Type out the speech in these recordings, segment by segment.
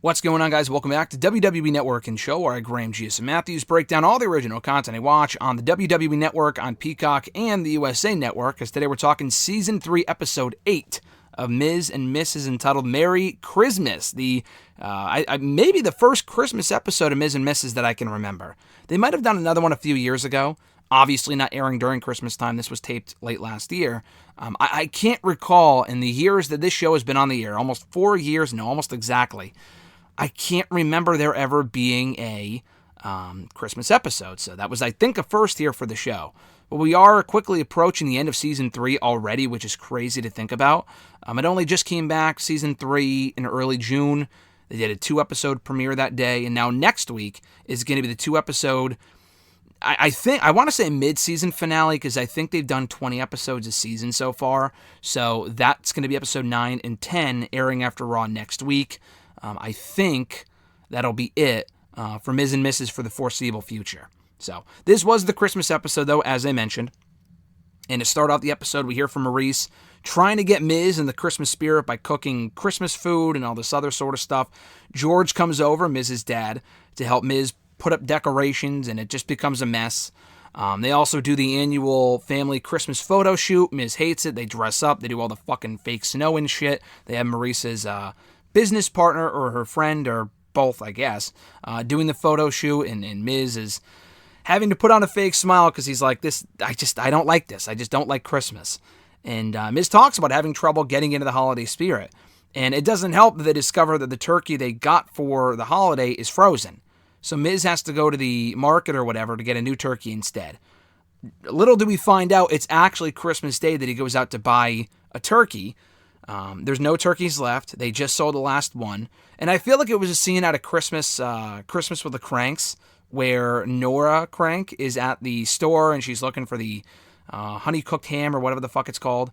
What's going on, guys? Welcome back to WWE Network and Show, where I, Graham G.S. Matthews, break down all the original content I watch on the WWE Network, on Peacock, and the USA Network, because today we're talking Season 3, Episode 8 of Miz and Mrs. entitled Merry Christmas, maybe the first Christmas episode of Miz and Mrs. that I can remember. They might have done another one a few years ago, obviously not airing during Christmas time. This was taped late last year. I can't recall in the years that this show has been on the air, almost 4 years, no, almost exactly, I can't remember there ever being a Christmas episode. So that was, I think, a first here for the show. But we are quickly approaching the end of Season 3 already, which is crazy to think about. It only just came back, Season 3, in early June. They did a 2-episode premiere that day. And now next week is going to be the 2-episode, I want to say mid-season finale, because I think they've done 20 episodes a season so far. So that's going to be episode 9 and 10, airing after Raw next week. I think that'll be it for Miz and Mrs. for the foreseeable future. So this was the Christmas episode, though, as I mentioned. And to start off the episode, we hear from Maurice trying to get Miz in the Christmas spirit by cooking Christmas food and all this other sort of stuff. George comes over, Miz's dad, to help Miz put up decorations, and it just becomes a mess. They also do the annual family Christmas photo shoot. Miz hates it. They dress up. They do all the fucking fake snow and shit. They have Maurice's business partner or her friend, or both, I guess, doing the photo shoot, and Miz is having to put on a fake smile because he's like, I don't like this. I just don't like Christmas. And Miz talks about having trouble getting into the holiday spirit. And it doesn't help that they discover that the turkey they got for the holiday is frozen. So Miz has to go to the market or whatever to get a new turkey instead. Little do we find out, it's actually Christmas Day that he goes out to buy a turkey. There's no turkeys left. They just sold the last one. And I feel like it was a scene out of Christmas with the Cranks, where Nora Crank is at the store and she's looking for the honey-cooked ham or whatever the fuck it's called.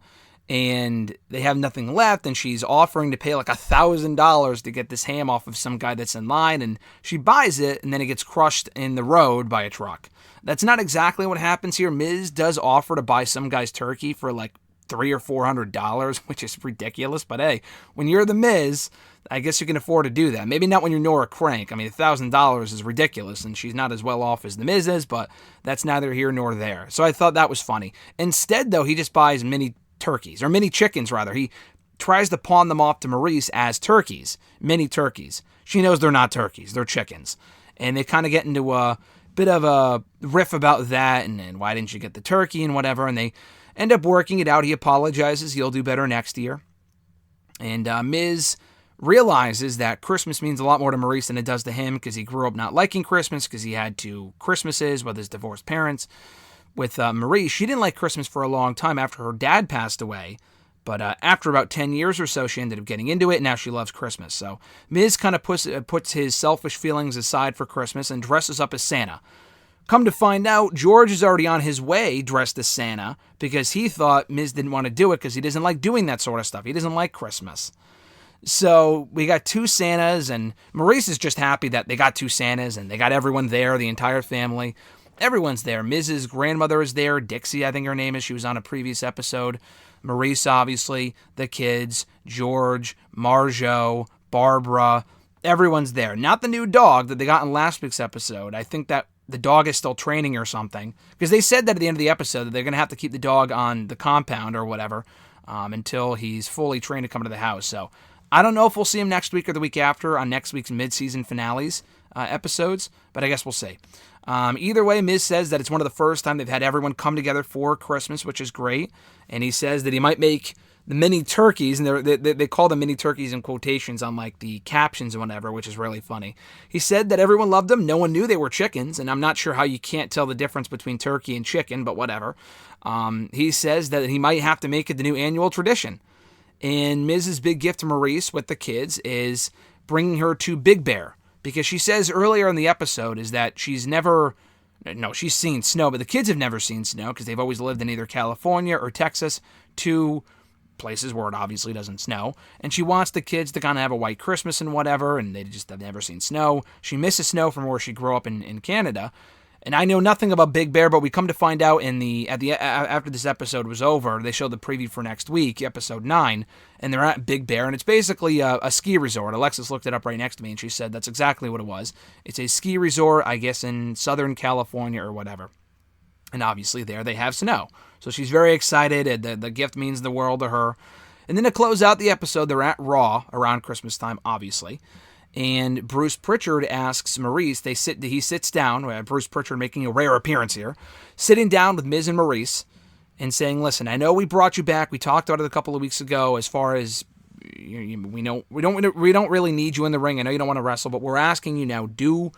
And they have nothing left, and she's offering to pay like $1,000 to get this ham off of some guy that's in line. And she buys it, and then it gets crushed in the road by a truck. That's not exactly what happens here. Miz does offer to buy some guy's turkey for like $300 or $400, which is ridiculous. But hey, when you're the Miz, I guess you can afford to do that. Maybe not when you're Nora Crank. I mean, $1,000 is ridiculous, and she's not as well off as the Miz is, but that's neither here nor there. So I thought that was funny. Instead, though, he just buys mini chickens, rather. He tries to pawn them off to Maurice as turkeys, mini turkeys. She knows they're not turkeys, they're chickens. And they kind of get into a bit of a riff about that, and why didn't you get the turkey and whatever, and they end up working it out. He apologizes. He'll do better next year. And Miz realizes that Christmas means a lot more to Maurice than it does to him, because he grew up not liking Christmas because he had 2 Christmases with his divorced parents. With Maurice, she didn't like Christmas for a long time after her dad passed away. But after about 10 years or so, she ended up getting into it, and now she loves Christmas. So Miz kind of puts his selfish feelings aside for Christmas and dresses up as Santa. Come to find out, George is already on his way dressed as Santa because he thought Miz didn't want to do it because he doesn't like doing that sort of stuff. He doesn't like Christmas. So we got 2 Santas, and Maurice is just happy that they got 2 Santas, and they got everyone there, the entire family. Everyone's there. Miz's grandmother is there. Dixie, I think her name is. She was on a previous episode. Maurice, obviously. The kids. George. Marjo. Barbara. Everyone's there. Not the new dog that they got in last week's episode. I think that the dog is still training or something. Because they said that at the end of the episode that they're going to have to keep the dog on the compound or whatever until he's fully trained to come to the house. So I don't know if we'll see him next week or the week after on next week's mid-season finales episodes, but I guess we'll see. Either way, Miz says that it's one of the first time they've had everyone come together for Christmas, which is great. And he says that he might make the mini turkeys, and they call them mini turkeys in quotations on like the captions and whatever, which is really funny. He said that everyone loved them. No one knew they were chickens, and I'm not sure how you can't tell the difference between turkey and chicken, but whatever. He says that he might have to make it the new annual tradition. And Miz's big gift to Maurice with the kids is bringing her to Big Bear. Because she says earlier in the episode is that she's seen snow, but the kids have never seen snow because they've always lived in either California or Texas, 2 places where it obviously doesn't snow. And she wants the kids to kind of have a white Christmas and whatever, and they just have never seen snow. She misses snow from where she grew up in Canada. And I know nothing about Big Bear, but we come to find out after this episode was over, they showed the preview for next week, episode 9, and they're at Big Bear, and it's basically a ski resort. Alexis looked it up right next to me, and she said that's exactly what it was. It's a ski resort, I guess, in Southern California or whatever. And obviously there they have snow. So she's very excited. The gift means the world to her. And then to close out the episode, they're at Raw around Christmas time, obviously. And Bruce Pritchard asks Maurice, he sits down, Bruce Pritchard making a rare appearance here, sitting down with Miz and Maurice and saying, listen, I know we brought you back. We talked about it a couple of weeks ago as far as we don't really need you in the ring. I know you don't want to wrestle, but we're asking you now, do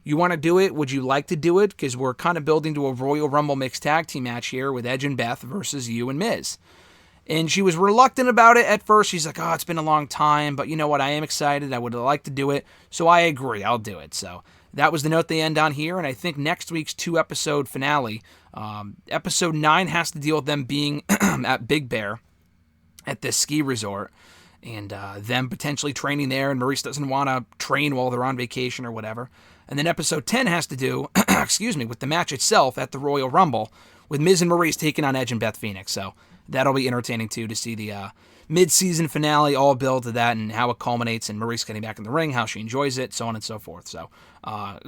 you want to do it? Would you like to do it? Because we're kind of building to a Royal Rumble mixed tag team match here with Edge and Beth versus you and Miz. And she was reluctant about it at first. She's like, oh, it's been a long time, but you know what? I am excited. I would like to do it. So I agree. I'll do it. So that was the note they end on here. And I think next week's 2-episode finale, episode 9 has to deal with them being at Big Bear at this ski resort and them potentially training there. And Maurice doesn't want to train while they're on vacation or whatever. And then episode 10 has to do, with the match itself at the Royal Rumble with Miz and Maurice taking on Edge and Beth Phoenix. So that'll be entertaining, too, to see the mid-season finale all build to that and how it culminates and Maurice getting back in the ring, how she enjoys it, so on and so forth. So,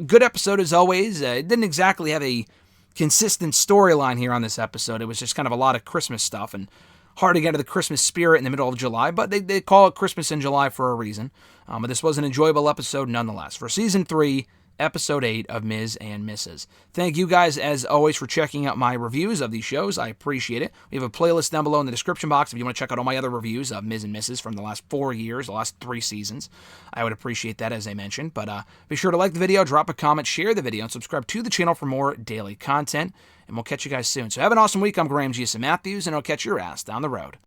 good episode as always. It didn't exactly have a consistent storyline here on this episode. It was just kind of a lot of Christmas stuff and hard to get into the Christmas spirit in the middle of July, but they call it Christmas in July for a reason. But this was an enjoyable episode nonetheless. For Season 3, Episode 8 of Miz and Mrs. Thank you guys, as always, for checking out my reviews of these shows. I appreciate it. We have a playlist down below in the description box if you want to check out all my other reviews of Miz and Mrs. from the last 4 years, the last 3 seasons. I would appreciate that, as I mentioned. But be sure to like the video, drop a comment, share the video, and subscribe to the channel for more daily content. And we'll catch you guys soon. So have an awesome week. I'm Graham G. Matthews, and I'll catch your ass down the road.